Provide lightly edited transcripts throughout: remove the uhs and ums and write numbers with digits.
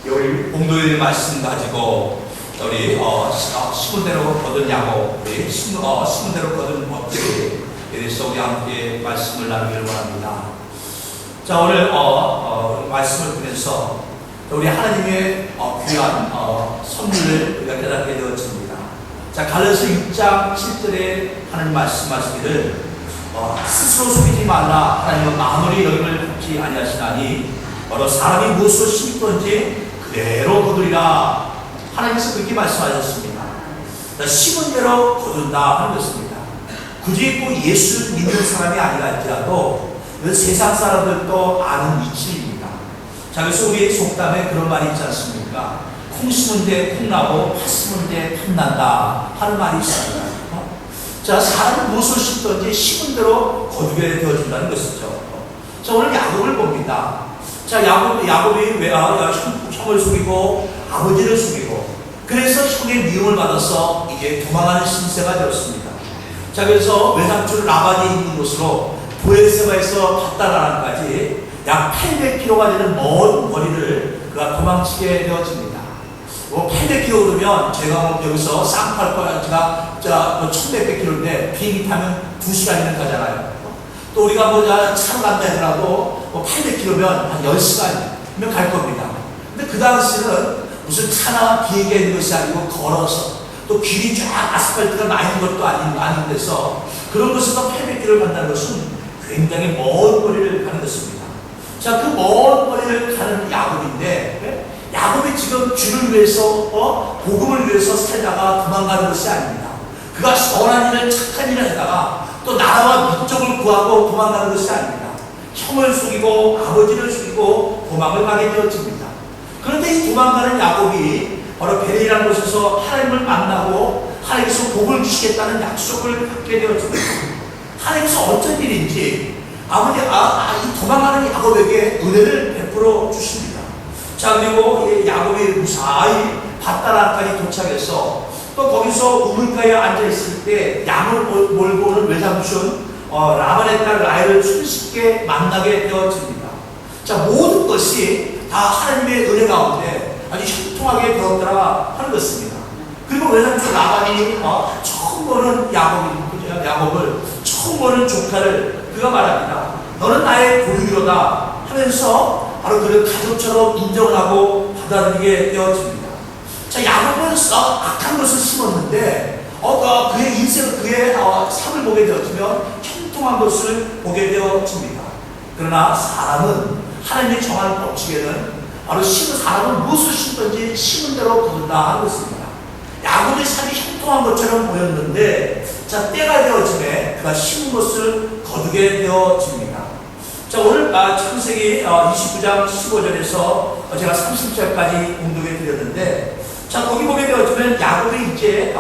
우리 봉도의 말씀 가지고 우리 심은 대로 거둔 야곱, 우리 심은 대로 거둔 법들에 대해서 우리 함께 말씀을 나누기를 원합니다. 자, 오늘 말씀을 보면서 우리 하나님의 귀한 선물을 우리가 깨닫게 되었습니다. 자, 갈라디아서 6장 7절에 하나님 말씀하시기를 스스로 속이지 말라. 하나님은 마무리 여김을 받지 아니하시나니 바로 사람이 무엇으로 심던지 그대로 거두리라. 하나님께서 그렇게 말씀하셨습니다. 심은 대로 거둔다 하는 것입니다. 굳이 꼭 예수를 믿는 사람이 아니라 할지라도 세상 사람들도 아는 이치입니다. 자, 그래서 우리 속담에 그런 말이 있지 않습니까? 콩 심은 데 콩나고 팥 심은 데 팥난다 하는 말이 있습니다. 자, 사람은 무엇을 심든지 심은 대로 거두게 되어준다는 것이죠. 자, 오늘 야곱을 봅니다. 자, 야곱이 왜 형을 속이고 아버지를 속이고 그래서 형의 미움을 받아서 이제 도망하는 신세가 되었습니다. 자, 그래서 외삼촌 라반이 있는 곳으로 보엘세바에서 밧다라란까지 약 800km가 되는 먼 거리를 그가 도망치게 되어집니다. 800km 그러면 제가 여기서 쌍팔까지가 1600 km인데 비행기 타면 2시간이면 가잖아요. 또 우리가 차로 간다 하더라도 800km면 한 10시간이면 갈 겁니다. 근데 그 당시는 무슨 차나 비행기가 있는 것이 아니고 걸어서 또 길이 쫙 아스팔트가 나 있는 것도 아닌 데서 그런 곳에서 800km를 간다는 것은 굉장히 먼 거리를 가는 것입니다. 자, 그 먼 거리를 가는 야곱인데 야곱이 지금 주를 위해서 복음을 위해서 살다가 도망가는 것이 아닙니다. 그가 선한 일을 착한 일을 하다가 또 나라와 민족을 구하고 도망가는 것이 아닙니다. 형을 속이고 아버지를 속이고 도망을 가게 되어집니다. 그런데 이 도망가는 야곱이 바로 베델이라는 곳에서 하나님을 만나고 하나님께서 복을 주시겠다는 약속을 받게 되어집니다. 하나님께서 어떤 일인지 이 도망가는 야곱에게 은혜를 베풀어 주십니다. 자, 그리고 야곱이 무사히 밧다라까지 도착해서 또 거기서 우물가에 앉아있을 때 양을 몰고 오는 외삼촌 라반의 딸 라헬을 손쉽게 만나게 되어집니다. 자, 모든 것이 다 하나님의 은혜 가운데 아주 형통하게 되었더라 하는 것입니다. 그리고 외삼촌 라반이 처음 보는 야곱을 처음 보는 조카를 그가 말합니다. 너는 나의 고육이로다 하면서 바로 그를 가족처럼 인정을 하고 받아들이게 되어집니다. 자, 야곱은 악한 것을 심었는데 그의 인생을 그의 삶을 보게 되어지면 형통한 것을 보게 되어집니다. 그러나 사람은 하나님의 정한 법칙에는 바로 사람은 무엇을 심든지 심은 대로 거둔다 하는 것입니다. 야곱의 삶이 형통한 것처럼 보였는데 자, 때가 되어짐에 그가 심은 것을 거두게 되어집니다. 자, 오늘 창세기 29장 15절에서 제가 30절까지 공독해 드렸는데 자, 거기 보게 되어지면 야곱이 이제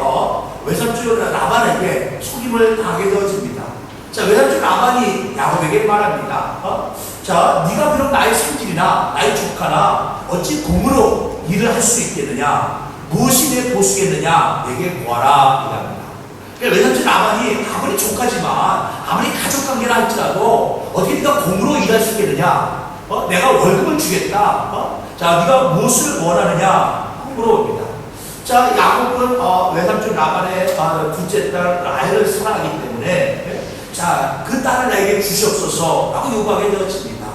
외삼촌 라반에게 속임을 당하게 되어집니다. 자, 외삼촌 라반이 야곱에게 말합니다. 자, 네가 비록 나의 손질이나 나의 조카나 어찌 공으로 일을 할 수 있겠느냐? 무엇이 내 보수겠느냐? 내게 구하라 이랍니다. 그러니까 외삼촌 라반이 아무리 조카지만 아무리 가족관계라 할지라도 어떻게 네가 공으로 일할 수 있겠느냐? 내가 월급을 주겠다. 자, 네가 무엇을 원하느냐? 물어봅니다. 자, 야곱은 외삼촌 라반의 둘째 딸 라헬을 사랑하기 때문에 자, 그 딸을 나에게 주시옵소서 라고 요구하게 되었습니다.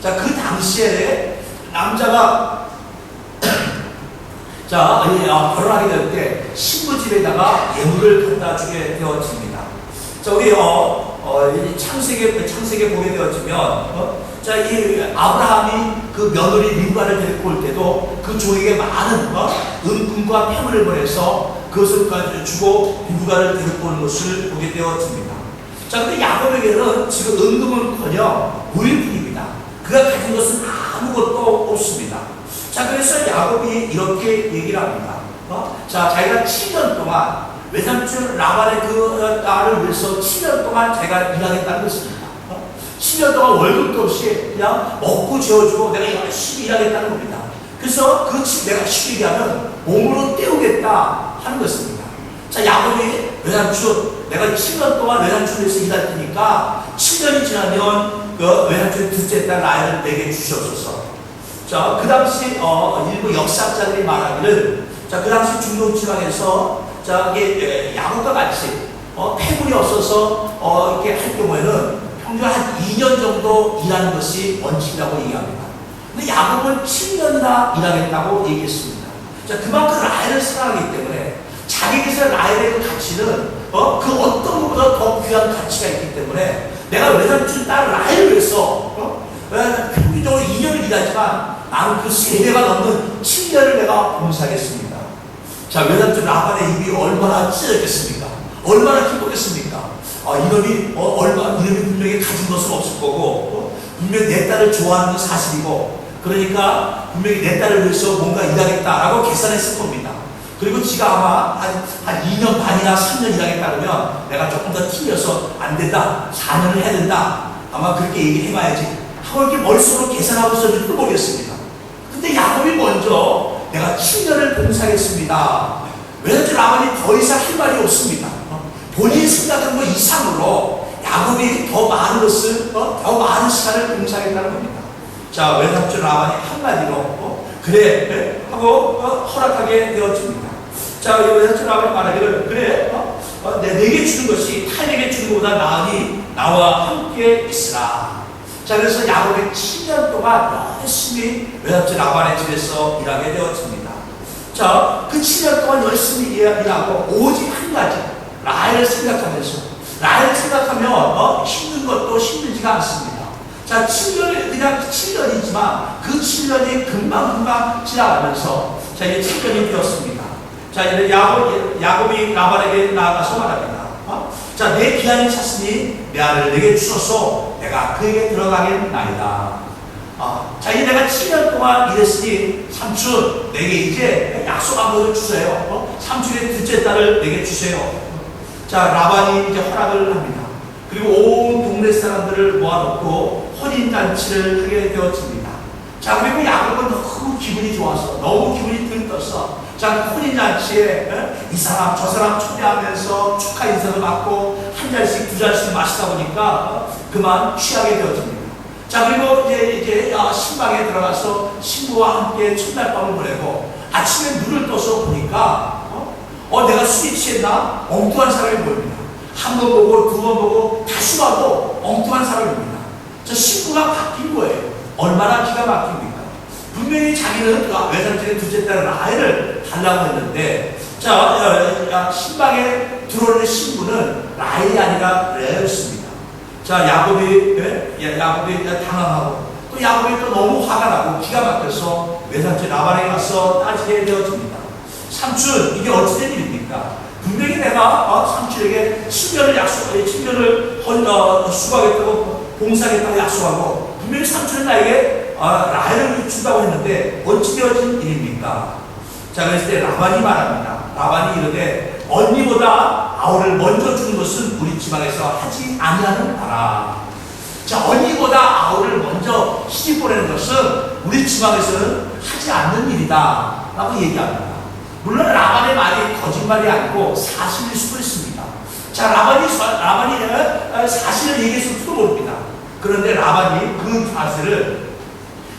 자, 그 당시에 남자가 자, 결혼하게 될 때 신부집에다가 예물을 갖다 주게 되어집니다. 자, 우리 창세기에 보게 되어지면 자, 이 아브라함이 그 며느리 림바를 데리고 올 때도 그 종에게 많은 은금과 폐물을 보내서 그것을 주고 림바를 데리고 오는 것을 보게 되어집니다. 자, 근데 야곱에게는 지금 은금은커녕 무일푼입니다. 그가 가진 것은 아무것도 없습니다. 자, 그래서 야곱이 이렇게 얘기를 합니다. 자, 자기가 7년 동안 외삼촌 라반의 그 딸을 위해서 7년 동안 자기가 일하겠다는 것입니다. 7년 동안 월급도 없이 그냥 먹고 재워주고 내가 열심히 일하겠다는 겁니다. 그래서 내가 쉽게 얘기하면 몸으로 때우겠다 하는 것입니다. 자, 야곱이 외삼촌 내가 7년 동안 외삼촌에서 일할 테니까 7년이 지나면 그 외삼촌 둘째 딸 라헬을 내게 주시옵소서. 자, 그 당시 일부 역사학자들이 말하기를, 자, 그 당시 중동 지방에서 자, 이게 야곱과 같이 패물이 없어서 이렇게 할 경우에는 평균 한 2년 정도 일하는 것이 원칙이라고 얘기합니다. 근데 야곱은 7년이나 일하겠다고 얘기했습니다. 자, 그만큼 라헬을 사랑하기 때문에 자기에게서 라헬의 그 가치는 그 어떤 것보다 더 귀한 가치가 있기 때문에 내가 외삼촌 딸 라헬을 위해서 평균적으로 2년을 일하지만 나는 그 3배가 넘는 7년을 내가 봉사하겠습니다. 자, 외삼촌 라반의 입이 얼마나 찢어졌겠습니까? 얼마나 기뻤겠습니까? 이놈이 분명히 가진 것은 없을 거고 분명히 내 딸을 좋아하는 건 사실이고, 그러니까 분명히 내 딸을 위해서 뭔가 일하겠다라고 계산했을 겁니다. 그리고 지가 아마 한 2년 반이나 3년 일하겠다 그러면 내가 조금 더 튕겨서 안 된다, 4년을 해야 된다, 아마 그렇게 얘기해봐야지 하고 이렇게 머릿속으로 계산하고 있었는지도 모르겠습니다. 근데 야곱이 먼저 내가 7년을 봉사하겠습니다. 왜냐하면 라반이 더 이상 할 말이 없습니다. 본인이 생각한 것 이상으로 야곱이 더 많은 것을, 더 많은 시간을 봉사하겠다는 겁니다. 자, 외삼촌 라반이 한마디로 그래 하고 허락하게 되어집니다. 자, 외삼촌 라반이 말하기를, 그래 내게 주는 것이 타인에게 주는 것보다 나으니 나와 함께 있으라. 자, 그래서 야곱이 7년 동안 열심히 외삼촌 라반의 집에서 일하게 되었습니다. 자, 그 7년 동안 열심히 일하고 오직 한 가지, 라헬을 생각하면서, 라헬을 생각하면 힘든 것도 힘들지가 않습니다. 자, 7년이 그냥 7년이지만 그 7년이 금방금방 지나가면서 자, 이제 7년이 되었습니다. 자, 이제 야곱이 라반에게 나아가서 말합니다. 자, 내 기한이 찼으니 내 아들을 내게 주소서 내가 그에게 들어가겠나이다. 자, 이제 내가 7년 동안 일했으니 삼촌 내게 이제 약속한 것을 주세요. 삼촌의 둘째 딸을 내게 주세요. 자, 라반이 이제 허락을 합니다. 그리고 온 동네 사람들을 모아놓고 혼인잔치를 하게 되었습니다. 자, 그리고 야곱은 너무 기분이 좋아서, 너무 기분이 들떠서, 자, 혼인잔치에 이 사람 저 사람 초대하면서 축하 인사도 받고 한 잔씩 두 잔씩 마시다 보니까 그만 취하게 되어집니다. 자, 그리고 이제 신방에 들어가서 신부와 함께 첫날 밤을 보내고 아침에 눈을 떠서 보니까 내가 술이 취했나? 엉뚱한 사람이 보입니다. 한 번 보고 두 번 보고 다시 봐도 엉뚱한 사람입니다. 저 신부가 바뀐 거예요. 얼마나 기가 막힙니까? 분명히 자기는 외삼촌의 둘째 딸 라헬을 달라고 했는데, 자, 신방에 들어오는 신부는 라헬이 아니라 레아였습니다. 자, 야곱이 당황하고 또 야곱이 또 너무 화가 나고 기가 막혀서 외삼촌 라반에게 가서 따지게 되어집니다. 삼촌, 이게 어찌된 일입니까? 분명히 내가 삼촌에게 7년을 수고하겠다고 봉사하겠다고 약속하고 분명히 삼촌은 나에게 라헬을 준다고 했는데 어찌 되어진 일입니까? 자, 그랬을 때 라반이 말합니다. 라반이 이르되 언니보다 아우를 먼저 주는 것은 우리 지방에서 하지 아니하는 바라. 자, 언니보다 아우를 먼저 시집 보내는 것은 우리 지방에서는 하지 않는 일이다 라고 얘기합니다. 물론 라반의 말이 거짓말이 아니고 사실일 수도 있습니다. 자, 라반이 사실을 얘기했을지도 모릅니다. 그런데 라반이 그 사실을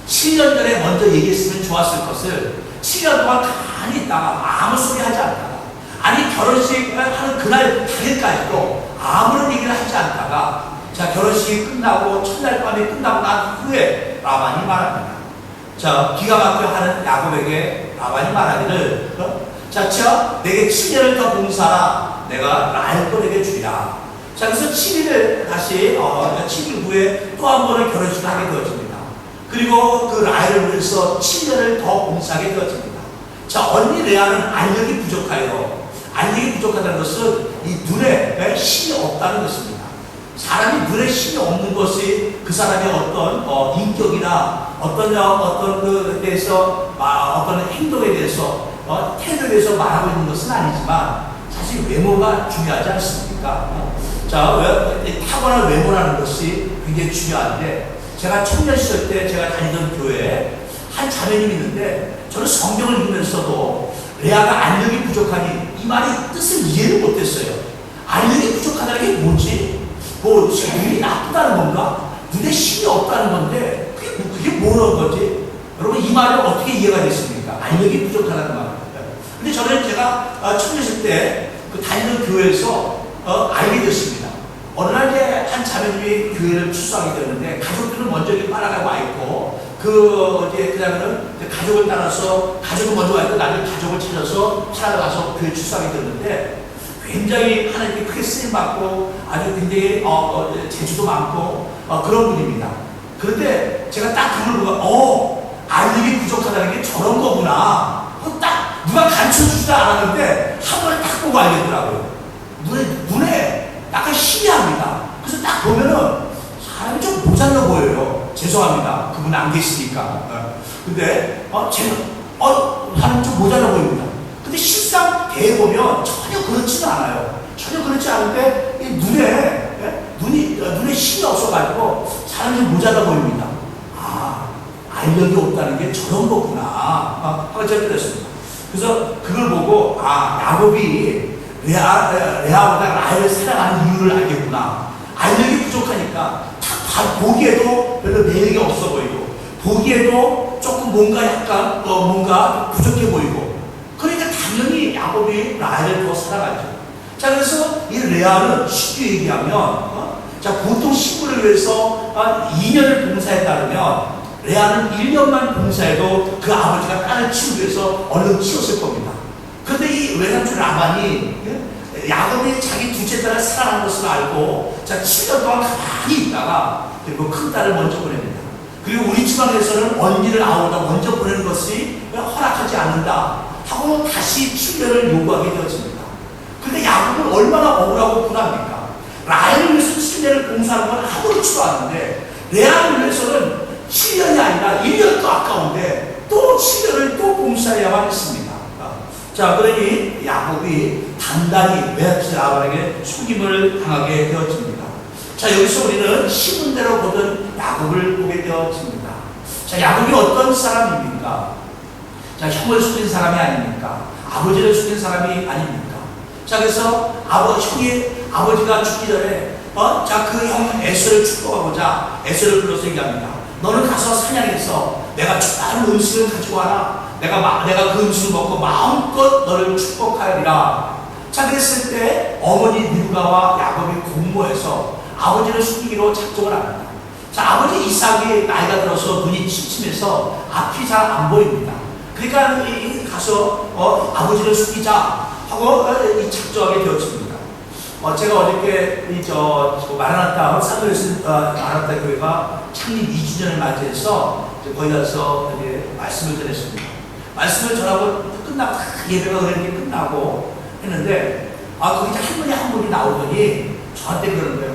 7년 전에 먼저 얘기했으면 좋았을 것을 7년 동안 가만히 있다가 아무 소리 하지 않다가, 아니 결혼식 하는 그날 당일까지도 아무런 얘기를 하지 않다가, 자, 결혼식이 끝나고 첫날 밤이 끝나고 난 후에 라반이 말합니다. 자, 기가 막혀 하는 야곱에게 라반이 말하기를, 자, 내게 7년을 더 봉사하라. 내가 라헬 거 내게 주리라. 자, 그래서 7일을 다시 7일 후에 또 한 번의 결혼식을 하게 되어집니다. 그리고 그 라헬을 위해서 7년을 더 봉사하게 되어집니다. 자, 언니 레아는 알력이 부족하여, 알력이 부족하다는 것은 이 눈에 힘이 없다는 것입니다. 사람이 눈에 힘이 없는 것이 그 사람의 어떤 인격이나 어떤 그 대해서 어떤 행동에 대해서 태도에 대해서 말하고 있는 것은 아니지만 사실 외모가 중요하지 않습니까? 자, 타고난 외모라는 것이 굉장히 중요한데, 제가 청년 시절 때 제가 다니던 교회에 한 자매님이 있는데 저는 성경을 읽으면서도 레아가 안력이 부족하니 이 말의 뜻을 이해를 못했어요. 안력이 부족하다는 게 뭐지? 뭐 눈이 나쁘다는 건가? 눈에 힘이 없다는 건데 그게 뭐라는 거지? 여러분 이 말은 어떻게 이해가 됐습니까? 알력이 부족하다는 말입니다. 근데 저는 제가 청년실 때 그 다니는 교회에서 알게 됐습니다. 어느 날 이제 한 자매님이 교회를 출석하게 되었는데 가족들은 먼저 이렇게 따라가 와 있고 그 다음에는 가족을 따라서 가족은 먼저 와 있고 나중에 가족을 찾아서 찾아가서 교회 출석하게 되었는데 굉장히 하나님께 크게 쓰임받고 아주 굉장히 재주도 많고 그런 분입니다. 그런데 제가 딱 그걸 보고 알력이 부족하다는 게 저런 거구나. 딱 누가 가르쳐주지도 않았는데 한 번을 딱 보고 알겠더라고요. 눈에 약간 희미합니다. 그래서 딱 보면은 사람이 좀 모자라 보여요. 죄송합니다. 그분 안 계시니까. 근데 사람이 좀 모자라 보입니다. 근데 실상 대해보면 전혀 그렇지는 않아요. 전혀 그렇지 않은데 눈에 힘이 없어가지고 사람이 좀 모자라 보입니다. 알력이 없다는 게 저런 거구나. 하고 제가 그랬습니다. 그래서 그걸 보고 야곱이 레아보다 라헬을 사랑하는 이유를 알겠구나. 알력이 부족하니까 보기에도 별로 매력이 없어 보이고 보기에도 조금 뭔가 약간 뭔가 부족해 보이고 그러니까 당연히 야곱이 라헬을 더 사랑하죠. 자, 그래서 이 레아는 쉽게 얘기하면 자, 보통 신부를 위해서 2년을 봉사했다면 레아는 1년만 봉사해도 그 아버지가 딸을 키우기 위해서 얼른 키웠을 겁니다. 그런데 이 외삼촌 라반이 야곱이 자기 둘째 딸을 사랑하는 것을 알고 자 7년 동안 가만히 있다가 그리고 큰 딸을 먼저 보냅니다. 그리고 우리 지방에서는 언니를 아우다 먼저 보내는 것이 허락하지 않는다 하고 다시 7년을 요구하게 되어집니다. 그런데 야곱은 얼마나 억울하고 분합니까? 라헬을 위해서 7년을 봉사하는 건 아무렇지도 않은데 레아를 위해서는 7년이 아니라 1년도 아까운데 또 7년을 또 봉사해야만 했습니다. 자, 그러니 야곱이 단단히 외삼촌 라반에게 속임을 당하게 되어집니다. 자, 여기서 우리는 심은 대로 거둔 야곱을 보게 되어집니다. 자, 야곱이 어떤 사람입니까? 자, 형을 속인 사람이 아닙니까? 아버지를 속인 사람이 아닙니까? 자, 그래서 아버지가 죽기 전에 자, 그 형 에서를 축복하고자 에서를 불러서 얘기합니다. 너는 가서 사냥해서 내가 좋아하는 음식을 가지고 와라. 내가 그 음식을 먹고 마음껏 너를 축복하리라. 자, 그랬을 때 어머니 르브가와 야곱이 공모해서 아버지를 숨기기로 작정을 합니다. 자, 아버지 이삭이 나이가 들어서 눈이 침침해서 앞이 잘 안 보입니다. 그러니까 가서 아버지를 숨기자 하고 작정하게 되었습니다. 제가 어저께 마라나타 산도에서 마라나타 교회가 창립 2주년을 맞이해서 거기 가서 말씀을 전했습니다. 말씀을 전하고 끝나고 예배가 그렇게 끝나고 했는데 거기 할머니 한 분이 나오더니 저한테 그러는 거예요.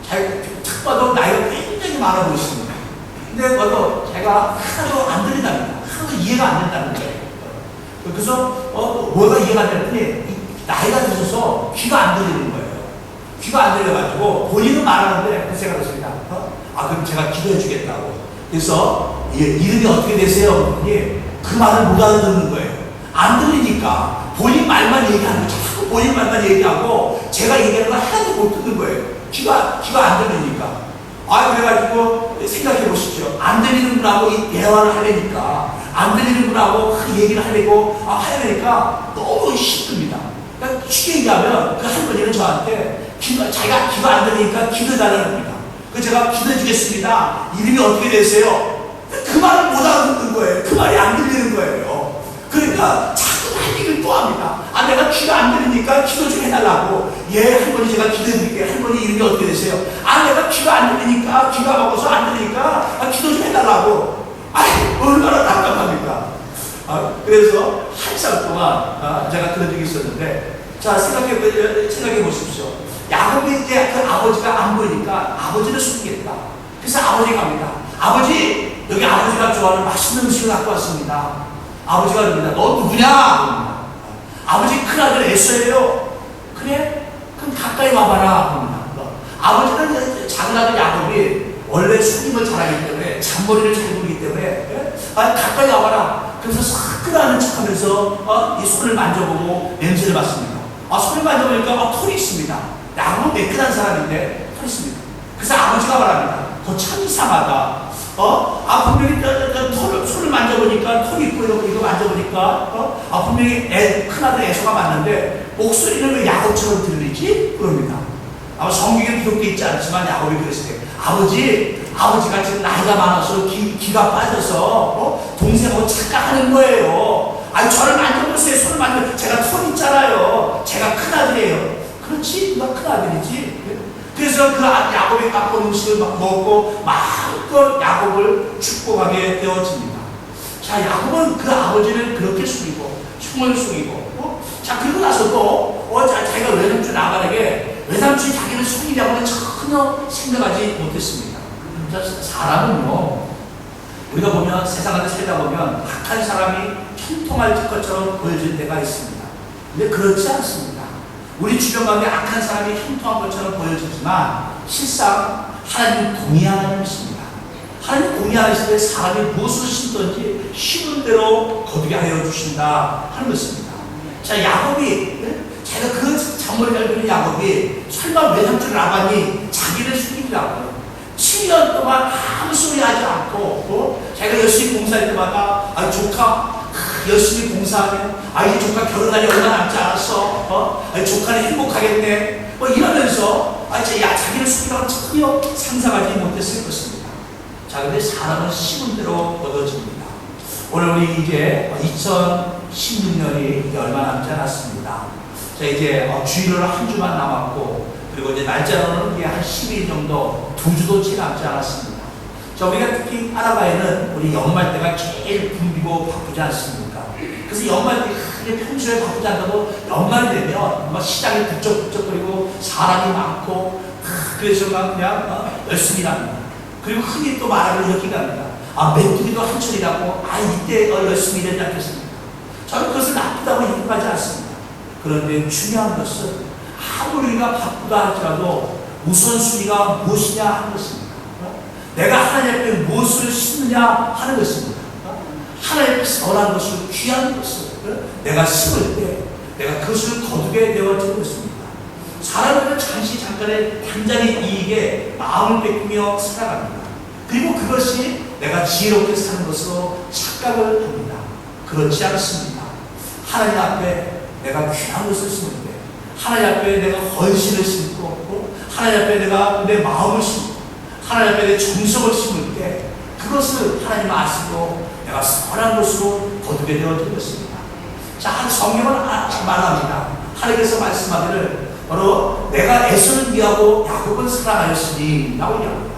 딱 봐도 나이가 굉장히 많아 보이십니다. 근데 제가 하나도 안 들린답니다. 하나도 이해가 안 된다는 거예요. 그래서 뭐가 이해가 안 되는데 나이가 드셔서 귀가 안 들리는 거예요. 귀가 안 들려가지고 본인은 말하는데 그 제가 그랬습니다. 그럼 제가 기도해 주겠다고. 그래서 이름이 어떻게 되세요? 그랬더니 그 말을 못 알아듣는 거예요. 안 들리니까 본인 말만 얘기하는 거예요. 자꾸 본인 말만 얘기하고 제가 얘기하는 걸 하나도 못 듣는 거예요. 귀가 안 들리니까. 그래가지고 생각해 보십시오. 안 들리는 분하고 이 대화를 하려니까 안 들리는 분하고 그 얘기를 하려고 하려니까 너무 힘듭니다. 그러니까 쉽게 얘기하면 그 할머니는 저한테 자기가 귀가 안 들리니까 기도해달라는 겁니다. 그래서 제가 기도해 주겠습니다. 이름이 어떻게 되세요? 그 말을 못 알아듣는 거예요. 그 말이 안 들리는 거예요. 그러니까 자꾸 할 얘기를 또 합니다. 내가 귀가 안 들리니까 기도 좀 해달라고. 할머니 제가 기도해 드릴게요. 할머니 이름이 어떻게 되세요? 내가 귀가 안 들리니까 귀가 먹어서 안 들리니까 기도 좀 해달라고. 얼마나 답답합니까? 그래서 한참 동안 제가 그런 적이 있었는데 자, 생각해 보십시오. 야곱이 이제 그 아버지가 안 보이니까 아버지를 숨기겠다. 그래서 아버지가 갑니다. 아버지, 여기 아버지가 좋아하는 맛있는 음식을 갖고 왔습니다. 아버지가 그럽니다. 너 누구냐? 아버지 큰아들 에서예요. 그래? 그럼 가까이 와봐라. 그럽니다. 아버지는 작은 아들 야곱이 원래 속임을 잘하기 때문에 잔머리를 잘 부리기 때문에 가까이 와봐라. 그래서 사끌하는 척하면서 이 손을 만져보고 냄새를 맡습니다. 손을 만져보니까 털이 있습니다. 야곱은 매끈한 사람인데 털이 있습니다. 그래서 아버지가 말합니다. 너 참 이상하다. 분명히 손을 만져보니까 털이 있고 이거 만져보니까 분명히 큰아들 에서가 맞는데 목소리는 왜 야곱처럼 들리지? 그럽니다. 아마 성경에 그렇게 있지 않지만 야곱이 그랬을 때 아버지가 지금 나이가 많아서 기가 빠져서 동생하고 착각하는 거예요. 아니 저를 만져보세요. 손을 만져. 제가 털 있잖아요. 제가 큰아들이에요. 그렇지? 누가 큰아들이지? 그래서 그 야곱이 갖고 음식을 먹고 마음껏 야곱을 축복하게 되어집니다. 자, 야곱은 그 아버지를 그렇게 숙이고 흉을 숙이고 자, 그리고 나서도 자기가 외삼촌 라반에게 외삼촌이 자기를 숙이려고는 전혀 생각하지 못했습니다. 자, 사람은요, 우리가 보면 세상을 살다 보면 악한 사람이 형통할 것처럼 보여질 때가 있습니다. 근데 그렇지 않습니다. 우리 주변 가운데 악한 사람이 형통한 것처럼 보여지지만 실상 하나님은 공의하시십니다. 하나님 공의하실 때 사람이 무엇을 심든지 심은 대로 거두게 하여 주신다 하는 것입니다. 자, 야곱이 제가 그 장모를 알고 야곱이 설마 외삼촌 라반이 자기를 숙이라고 7년 동안 아무 소리 하지 않고 자기가 열심히 공사할 때마다 조카 열심히 공사하면 이 조카 결혼하니 얼마 남지 않았어. 조카는 행복하겠네. 이러면서 자기를 숙이라고 전혀 상상하지 못했을 것입니다. 자, 근데 사람은 심은 대로 얻어집니다. 오늘 우리 이제 2016년이 얼마 남지 않았습니다. 자, 이제 주일은 한 주만 남았고, 그리고 이제 날짜로는 한 10일 정도, 2주도 채 남지 않았습니다. 자, 우리가 특히 아라바에는 우리 연말 때가 제일 붐비고 바쁘지 않습니까? 그래서 연말 때 평소에 바쁘지 않아도 연말 되면 막 시장이 북적북적거리고 사람이 많고 그래서 그냥 열심히 합니다. 그리고 흔히 또 말하는 이렇게 합니다. 메뚜기도 한철이라고 이때 열심히 일하지 않겠습니까? 저는 그것을 나쁘다고 인정하지 않습니다. 그런데 중요한 것은 아무리 우리가 바쁘다 할지라도 우선순위가 무엇이냐 하는 것입니다. 내가 하나님 앞에 무엇을 심느냐 하는 것입니다. 하나님께서 원하는 것을, 귀한 것을 내가 심을 때 내가 그것을 거두게 되어지는 것입니다. 사람들은 잠깐의 단장의 이익에 마음을 뺏기며 살아갑니다. 그리고 그것이 내가 지혜롭게 사는 것으로 착각을 합니다. 그렇지 않습니다. 하나님 앞에 내가 귀한 것을 심을 때, 하나님 앞에 내가 헌신을 심고, 하나님 앞에 내가 내 마음을 심고, 하나님 앞에 내 정성을 심을 때 그것을 하나님 아시고 내가 선한 것으로 거두게 되어진 것입니다. 자, 성경은 말합니다. 하나님께서 말씀하기를 바로 내가 에서는 미하고 야곱은 사랑하였으니 라고 이야기합니다.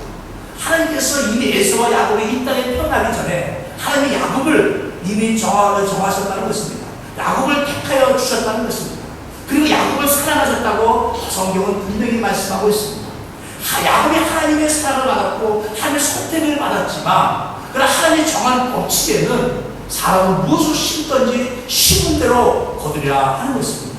하나님께서 이미 에서와 야곱이 이 땅에 태어나기 전에 하나님이 야곱을 이미 정하셨다는 것입니다. 야곱을 택하여 주셨다는 것입니다. 그리고 야곱을 사랑하셨다고 성경은 분명히 말씀하고 있습니다. 야곱이 하나님의 사랑을 받았고 하나님의 선택을 받았지만 그러나 하나님이 정한 법칙에는 사람은 무엇을 심든지 심은 대로 거두리라 하는 것입니다.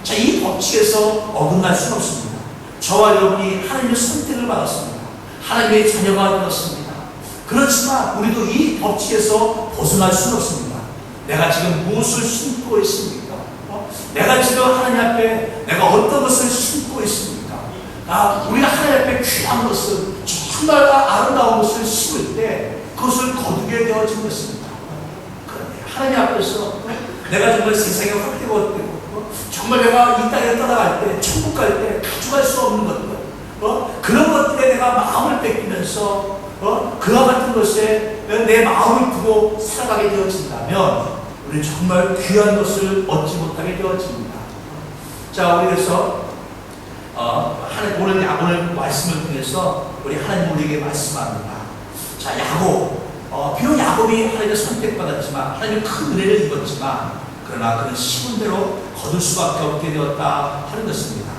자, 이 법칙에서 어긋날 수는 없습니다. 저와 여러분이 하나님의 선택을 받았습니다. 하나님의 자녀가 되었습니다. 그렇지만 우리도 이 법칙에서 벗어날 수는 없습니다. 내가 지금 무엇을 심고 있습니까? 내가 지금 하나님 앞에 내가 어떤 것을 심고 있습니까? 우리가 하나님 앞에 귀한 것을, 정말 아름다운 것을 심을 때 그것을 거두게 되어진 것입니다. 그런데 하나님 앞에서 내가 정말 세상에 확대되고 정말 내가 이 땅에 떠나갈 때, 천국 갈 때 가져갈 수 없는 것들, 그런 것들에 내가 마음을 뺏기면서 그와 같은 것에 내 마음을 두고 살아가게 되어진다면 우리는 정말 귀한 것을 얻지 못하게 되어집니다. 자, 우리 그래서 오늘 말씀을 통해서 우리 하나님 우리에게 말씀합니다. 자, 야곱, 비록 야곱이 하나님의 선택받았지만 하나님의 큰 은혜를 입었지만 그러나 그는 심은 대로 거둘 수밖에 없게 되었다 하는 것입니다.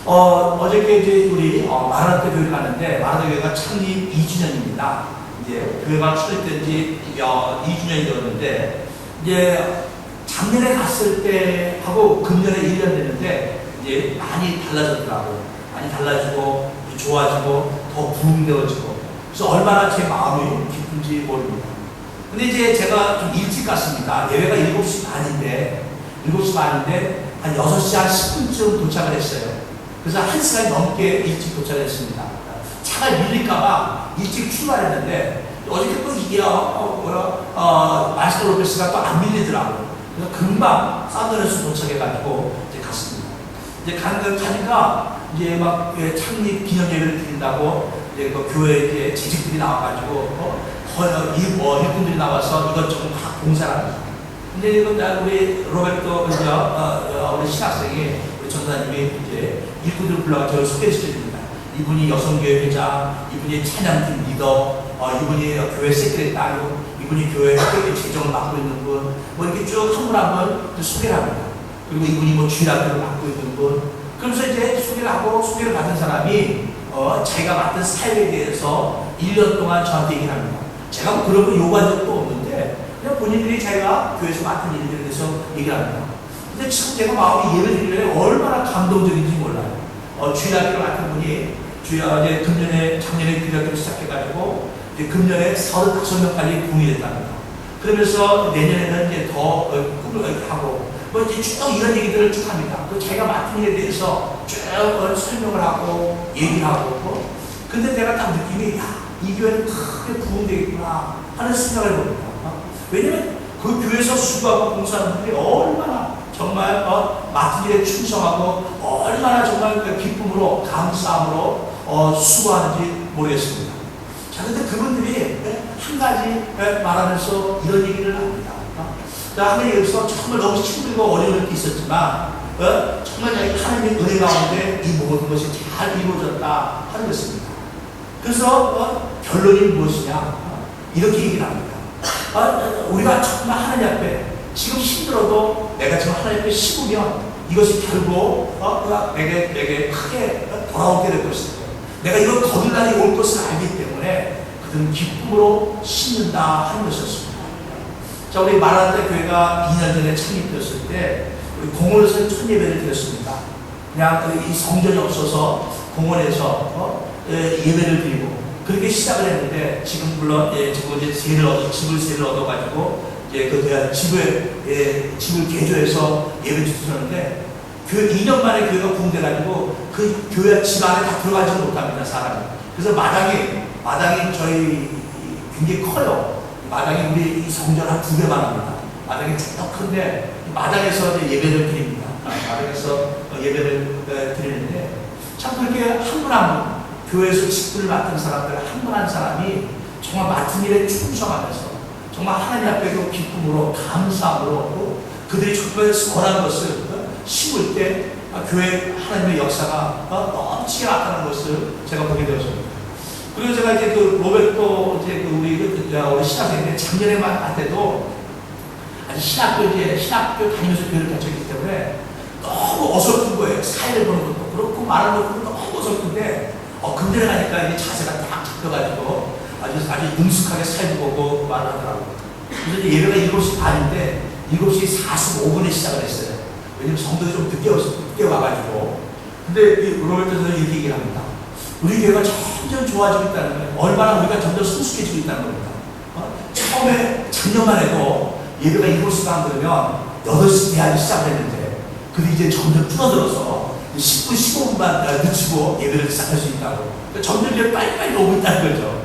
어저께 이제 우리 마라나타 교회를 가는데 마라나타 교회가 창립 2주년입니다. 이제 교회가創立된 지 2주년이 되었는데 이제 작년에 갔을 때 하고 금년에 1년 됐는데 이제 많이 달라졌더라고요. 많이 달라지고 좋아지고 더 부흥되어지고 그래서 얼마나 제 마음이 기쁜지 모릅니다. 근데 이제 제가 좀 일찍 갔습니다. 예배가 7시 반인데 한 6시 한 10분쯤 도착을 했어요. 그래서 1시간 넘게 일찍 도착했습니다. 차가 밀릴까봐 일찍 출발했는데 어저께 또 이게 마스터 로페스가 또 안 밀리더라고요. 그래서 금방 산도네스 도착해가지고 이제 갔습니다. 이제 가니까 이제 막 창립 기념 예배를 드린다고 이제 그 교회 이제 재직들이 나와가지고 일꾼들이 나와서 이것저것 막 봉사를 합니다. 근데 우리 로베르토 우리 신학생이 우리 전사님이 이제 일꾼들을 불러가 저를 소개시켜줍니다. 이분이 여성교회 회장, 이분이 찬양팀 리더, 이분이 교회 세크레타리오, 이분이 교회 재정을 맡고 있는 분, 뭐 이렇게 쭉 한 분 한 분 소개를 합니다. 그리고 이분이 뭐 주일학교를 맡고 있는 분. 그러면서 이제 소개를 하고 소개를 받은 사람이 자기가 맡은 사역에 대해서 1년 동안 저한테 얘기를 합니다. 제가 뭐 그런 거 요구한 적도 없는데 그냥 본인들이 자기가 교회에서 맡은 일들에 대해서 얘기를 합니다. 근데 참 제가 마음이 예배 드리면 얼마나 감동적인지 몰라요. 주일학교를 맡은 분이 작년에 주일학교를 시작해가지고 이제 금년에 35명까지 부흥했답니다. 그러면서 내년에는 이제 더 꿈을 하고 뭐 이제 쭉 이런 얘기들을 쭉 합니다. 또 자기가 맡은 일에 대해서 쭉 설명을 하고 얘기를 하고 근데 내가 딱 느낌이 이 교회는 크게 부흥되겠구나 하는 생각을 해봅니다. 왜냐면 그 교회에서 수고하고 봉사하는 분들이 얼마나 정말 맡은 일에 충성하고 얼마나 정말 기쁨으로 감사함으로 수고하는지 모르겠습니다. 자, 근데 그분들이 한 가지 말하면서 이런 얘기를 합니다. 하나님께서 정말 너무 힘들고 어려울 때 있었지만 정말 하나님의 은혜 가운데 이 모든 것이 잘 이루어졌다 하는 것입니다. 그래서 결론이 무엇이냐 이렇게 얘기를 합니다. 우리가 정말 하나님 앞에 지금 힘들어도 내가 지금 하나님 앞에 심으면 이것이 결국 내게 크게 돌아오게 될 것이다. 내가 이런 거듭 날이 올 것을 알기 때문에 그들은 기쁨으로 심는다 하는 것이었습니다. 자, 우리 마라나타 교회가 2년 전에 창립되었을 때 우리 공원에서 첫 예배를 드렸습니다. 그냥 이 성전이 없어서 공원에서 예배를 드리고 그렇게 시작을 했는데 지금 물론 지금 이제 집을 세를 얻어가지고 이제 그 집을 개조해서 예배 드렸는데 교회 2년 만에 교회가 붕괴가지고 그 교회 집 안에 다 들어가지 못합니다, 사람이. 그래서 마당이 저희 굉장히 커요. 마당이 우리 이 성전 한 2배만 합니다. 마당이 쭉 큰데 마당에서 이제 예배를 드립니다. 마당에서 예배를 드리는데 참 그렇게 한 분 한 분 교회에서 직분을 맡은 사람들 한 분 한 사람이 정말 맡은 일에 충성하면서 정말 하나님 앞에도 기쁨으로 감사함으로 그들이 정말 원하는 것을 심을 때 교회 하나님의 역사가 넘치게 나타나는 것을 제가 보게 되었습니다. 그리고 제가 이제 그 로베르토 우리 신학생인데 작년에만 할 때도 아주 신학교 다니면서 교회를 가르쳤기 때문에 너무 어설픈 거예요. 사회를 보는 것도 그렇고 말하는 것도 너무 어설픈데 금년에 가니까 이제 자세가 딱 잡혀가지고 아주 능숙하게 사회도 보고 말하더라고요. 그래서 예배가 7시 반인데 7시 45분에 시작을 했어요. 왜냐면 성도들이 좀 늦게 와가지고. 근데 이 로베르토는 이렇게 얘기를 합니다. 우리 교회가 점점 좋아지고 있다는 거예요. 얼마나 우리가 점점 성숙해지고 있다는 겁니다. 처음에 작년만 해도 예배가 7시 반 그러면 8시 돼야지 시작을 했는데 그게 이제 점점 줄어들어서 10분, 15분만 늦추고 예배를 시작할 수 있다고. 그러니까 점점 이제 빨리빨리 오고 있다는 거죠.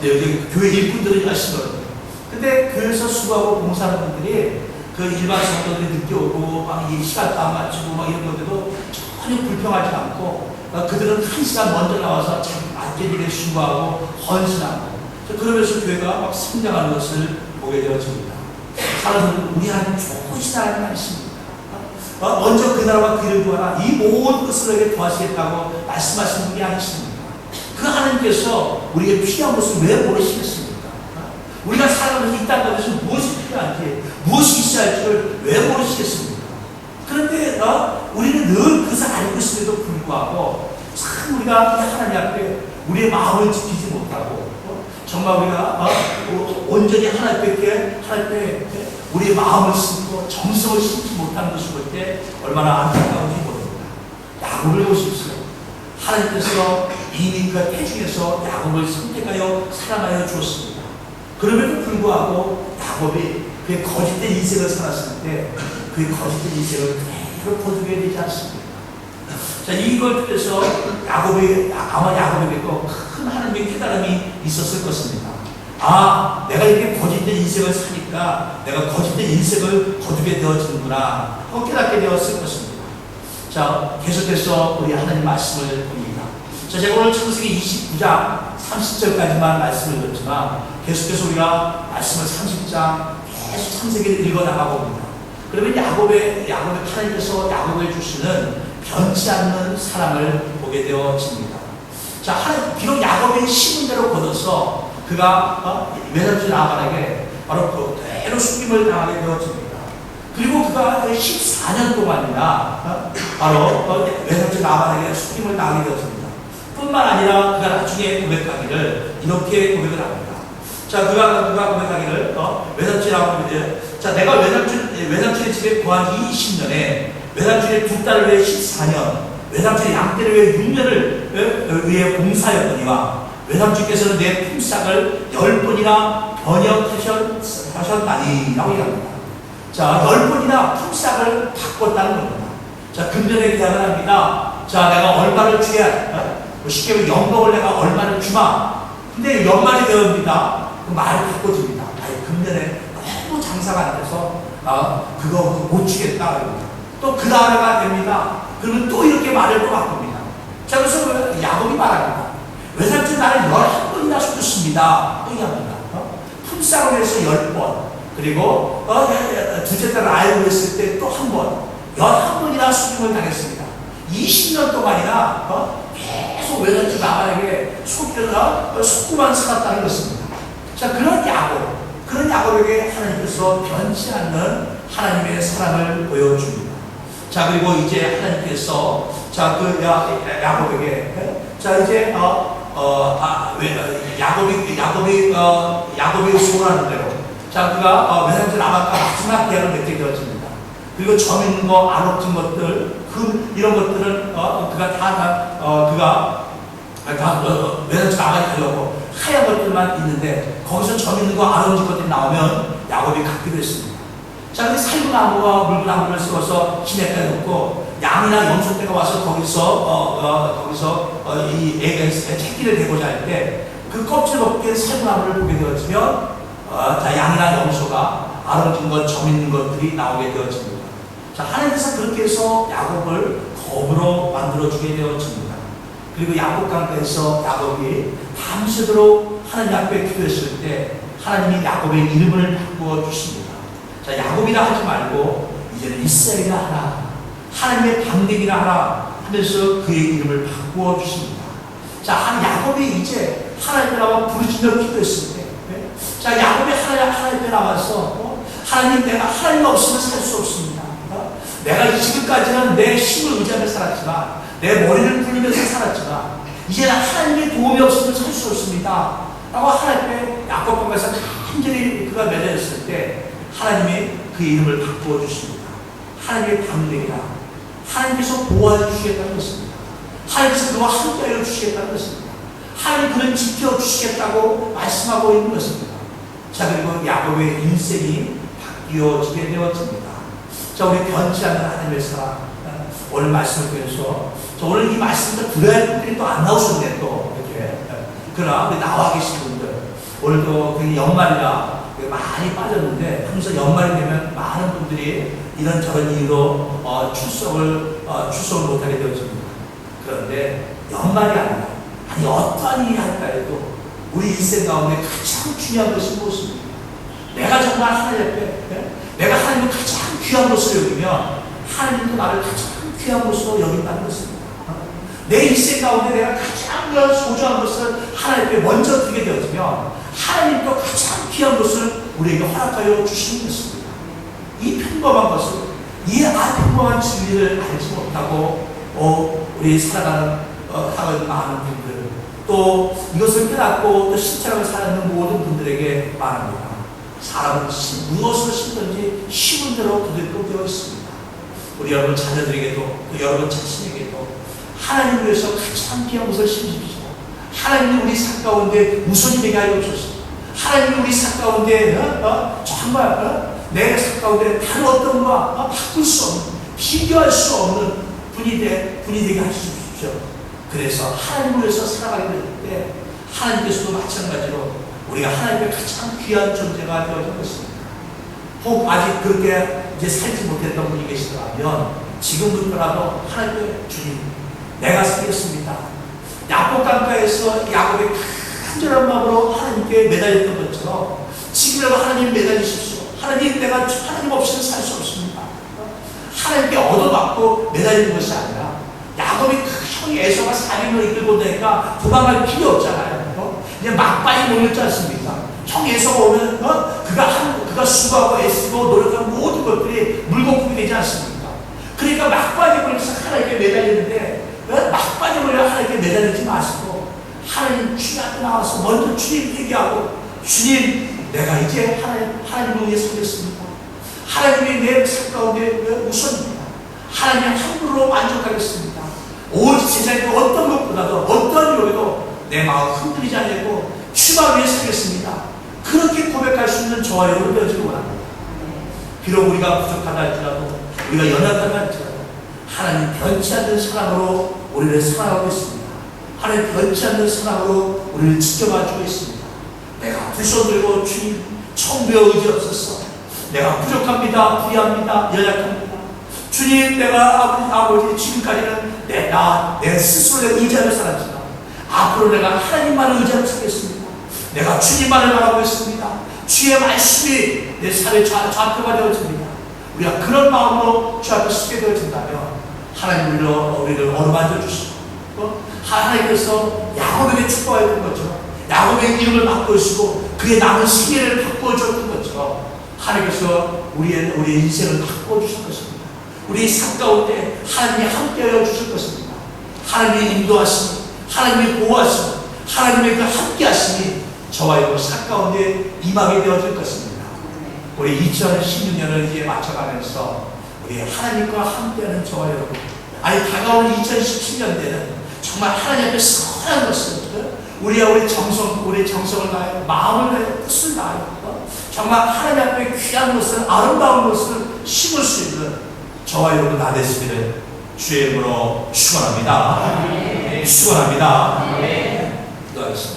여기 교회 일꾼들이 열심히 하거든요. 근데 교회에서 수고하고 봉사하는 분들이 그 일반 성도들이 늦게 오고 막 이 시간도 안 맞추고 막 이런 것들도 전혀 불평하지 않고 그들은 1시간 먼저 나와서 자기 맡긴 일에 수고하고 헌신하고 그러면서 교회가 막 성장하는 것을 보게 되어집니다. 사람들은 우리 하나님 좋으신 하나님 아니십니까? 먼저 그 나라와 그를 구하라 이 모든 것을 너에게 도와주겠다고 말씀하신 분이 아니십니까? 그 하나님께서 우리에게 필요한 것을 왜 모르시겠습니까? 우리가 살아가면서 이 땅에서 무엇이 필요한지 무엇이 있어야 할지를 왜 모르시겠습니까? 그런데 우리는 늘 그것을 알고 있음에도 불구하고 참 우리가 하나님 앞에 우리의 마음을 지키지 못하고 정말 우리가 온전히 하나님께 우리의 마음을 심고 정성을 심지 못하는 것을 볼 때 얼마나 안타까운지 모릅니다. 야곱을 보십시오. 하나님께서 이미 그 태중에서 야곱을 선택하여 사랑하여 주었습니다. 그럼에도 불구하고 야곱이 그의 거짓된 인생을 살았을 때 그의 거짓된 인생을 그대로 거두게 되지 않습니다. 자, 이걸 통해서 아마 야곱에게도 큰 하나님의 깨달음이 있었을 것입니다. 아, 내가 이렇게 거짓된 인생을 사니까 내가 거짓된 인생을 거두게 되어지는구나 하고 깨닫게 되었을 것입니다. 자, 계속해서 우리 하나님 말씀을 봅니다. 자, 제가 오늘 창세기 29장 30절까지만 말씀을 드렸지만 계속해서 우리가 말씀을 30장 계속 창세기를 읽어나가고 봅니다. 그러면 하나님께서 야곱에 주시는 변치 않는 사랑을 보게 되어집니다. 자, 비록 야곱이 심은 대로 거둬서 그가 외삼촌 라반에게 바로 그대로 숨김을 당하게 되어집니다. 그리고 그가 14년 동안이나 바로 외삼촌 라반에게 숨김을 당하게 되었습니다. 뿐만 아니라 그가 나중에 고백하기를 이렇게 고백을 합니다. 자, 그가 고백하기를 외삼촌 라반에게, 자, 내가 외삼촌의 집에 거한 20년에 외삼촌의 두 딸을 위해 14년, 외삼촌의 양떼를 위해 6년을 위해 봉사하였더니와 외삼촌께서는 내 품삯을 10번이나 번역하셨다니 라고 얘기합니다. 자, 10번이나 품삯을 바꿨다는 겁니다. 자, 금전에 계약을 합니다. 자, 내가 얼마를 줘야, 쉽게 말하면 연봉을 내가 얼마를 주마. 근데 연말이 되었습니다. 그 말이 바꿔집니다. 아니, 금년에 너무 장사가 안 돼서 그거 못 주겠다. 또 그 다음에가 됩니다. 그러면 또 이렇게 말을 또 바꿉니다. 자, 그래서 야곱이 말합니다. 외삼촌 나를 11번이나 숨겼습니다. 얘기합니다. 품삯을 해서 10번, 그리고 둘째 딸을 알고 있을 때 또 한 번, 11번이나 숨김을 당했습니다. 20년 동안이나 계속 외삼촌 나만에게 속구만 살았다는 것입니다. 자, 그런 야곱에게 하나님께서 변치 않는 하나님의 사랑을 보여줍니다. 자, 그리고 이제 하나님께서 야곱에게, 자, 이제 야곱이 소원하는 대로, 자, 그가 외삼촌 라반과 마지막 계약을 맺게 되어집니다. 그리고 점 있는 거, 안 없는 것들, 이런 것들은 그가 외삼촌 라반이 가려고 하얀 것들만 있는데 거기서 점 있는 거, 안 없는 것들이 나오면 야곱이 갖기도 했습니다. 자, 근데 살구나무와 물구나무를 씌워서 시내가에 놓고 양이나 염소떼가 와서 거기서 이 애가 있을 때 새끼를 대고자 할 때 그 껍질 벗긴 살구나무를 보게 되어지면 양이나 염소가 아름진 것, 점 있는 것들이 나오게 되어집니다. 자, 하나님께서 그렇게 해서 야곱을 거부로 만들어주게 되어집니다. 그리고 야곱강가에서 야곱이 밤새도록 하나님 앞에 기도했을 때 하나님이 야곱의 이름을 바꾸어 주십니다. 자, 야곱이라 하지 말고 이제는 이스라엘이라 하라, 하나님의 방백이라 하라 하면서 그의 이름을 바꾸어 주십니다. 자, 야곱이 이제 하나님 앞에 부르짖며 기도했을 때, 자, 야곱이 하나님 앞에 나와서 하나님, 내가 하나님 없으면 살 수 없습니다. 내가 지금까지는 내 힘을 의지하며 살았지만, 내 머리를 굴리면서 살았지만, 이제는 하나님의 도움이 없으면 살 수 없습니다. 라고 하나님 앞에 야곱강가에서 간절히 그가 매달렸을 때 하나님이 그의 이름을 바꾸어 주십니다. 하나님의 방백이라, 하나님께서 보호해 주시겠다는 것입니다. 하나님께서 그와 함께하여 주시겠다는 것입니다. 하나님 그를 지켜주시겠다고 말씀하고 있는 것입니다. 자, 그리고 야곱의 인생이 바뀌어지게 되어집니다. 자, 우리 변치 않는 하나님의 사랑, 오늘 말씀을 통해서, 오늘 이 말씀을 들어야 할 분들이 또 안 나오셨네, 또 이렇게. 그러나 우리 나와 계신 분들, 오늘도 되게 연말이라 많이 빠졌는데, 항상 연말이 되면 많은 분들이 이런저런 이유로 출석을 못하게 되어집니다. 그런데 연말이 아니라, 아니 어떠한 일이 할까에도 우리 인생 가운데 가장 중요한 것이 무엇입니까? 내가 정말 하나님 앞에, 내가 하나님을 가장 귀한 것으로 여기면 하나님도 나를 가장 귀한 것으로 여긴다는 것입니다. 내 인생 가운데 내가 가장 소중한 것을 하나님 앞에 먼저 드리게 되어지면 하나님도 가장 귀한 것을 우리에게 허락하여 주시는 것입니다. 이 평범한 것을, 이 평범한 진리를 알지 못하고 우리 살아가는 많은 분들, 또 이것을 깨닫고 또 신처럼 살아가는 모든 분들에게 말합니다. 사람은 무엇을 심든지 심은 대로 거둘 되어 있습니다. 우리 여러분 자녀들에게도, 또 여러분 자신에게도 하나님을 위해서 가장 귀한 것을 심으십시오. 하나님이 우리 삶 가운데 우선이 되게 하여 주옵소서. 하나님이 우리 삶 가운데 정말 내 삶 가운데 다른 어떤 것과 바꿀 수 없는, 비교할 수 없는 분이 되게 하시옵소서. 그래서 하나님을 위해서 살아가게 될 때 하나님께서도 마찬가지로 우리가 하나님의 가장 귀한 존재가 되어진 것입니다. 혹 아직 그렇게 이제 살지 못했던 분이 계시더라면 지금부터라도 하나님의 주님, 내가 살겠습니다. 야곱 강가에서 야곱의 간절한 마음으로 하나님께 매달렸던 것처럼 지금이라도 하나님 매달리십시오. 하나님, 내가 하나님 없이는 살 수 없습니다. 하나님께 얻어맞고 매달리는 것이 아니라 야곱이 그 형이 에서가 살인을 이끌고 다니까 도망갈 필요 없잖아요. 그냥 막바지 몰렸지 않습니까? 형 에서가 오면 그가 수고하고 애쓰고 노력한 모든 것들이 물거품이 되지 않습니까? 그러니까 막바지 몰려서 하나님께 매달리는데 막바지 몰려 하나님께 매달리지 마시고 하나님 주님 앞에 나와서 먼저 주님 회개하고 주님, 내가 이제 하나님을 위해 살겠습니다. 하나님이 내 삶 가운데 우선입니다. 하나님 함부로 만족하겠습니다. 오직 세상의 어떤 것보다도 어떤 일에도 내 마음 흔들리지 않고 주만 위해 살겠습니다. 그렇게 고백할 수 있는 저와 여러분 되어지기 원합니다. 비록 우리가 부족하다 할지라도 우리가 연약하다 할지라도 하나님 변치 않는 사랑으로 우리를 사랑하고 있습니다. 하나님 변치 않는 사랑으로 우리를 지켜봐주고 있습니다. 내가 두 손 들고 주님 청부에 의지 없었어. 내가 부족합니다. 부유합니다. 연약합니다. 주님, 내가 아버지 지금까지는 내 스스로의 의지하며 살았지만 앞으로 내가 하나님만을 의지하며 살겠습니다. 내가 주님만을 바라고 있습니다. 주의 말씀이 내 삶의 좌표가 되어집니다. 우리가 그런 마음으로 주 앞에 서게 되어진다면 하나님 우리를 어루만져 주시고 하나님께서 야곱에게 축복하였던 것처럼 야곱의 이름을 바꾸시고 그의 남은 생애를 바꾸어 주었던 것처럼 하나님께서 우리의 인생을 바꾸어 주실 것입니다. 우리 삶 가운데 하나님이 함께하여 주실 것입니다. 하나님의 인도하심이, 하나님의 보호하심이, 하나님의 그 함께하심이 저와 여러분 삶 가운데 임하게 되어질 것입니다. 우리 2016년을 이제 맞춰가면서 우리 하나님과 함께하는 저와 여러분, 아니 다가오는 2017년대는 정말 하나님 앞에 선한 것을 우리 정성을 다하여 마음을 다하여 뜻을 다하여 정말 하나님 앞에 귀한 것을, 아름다운 것을 심을 수 있는 저와 여러분 다 되시기를 주의 이름으로 축원합니다. 축원합니다. 기도하겠습니다.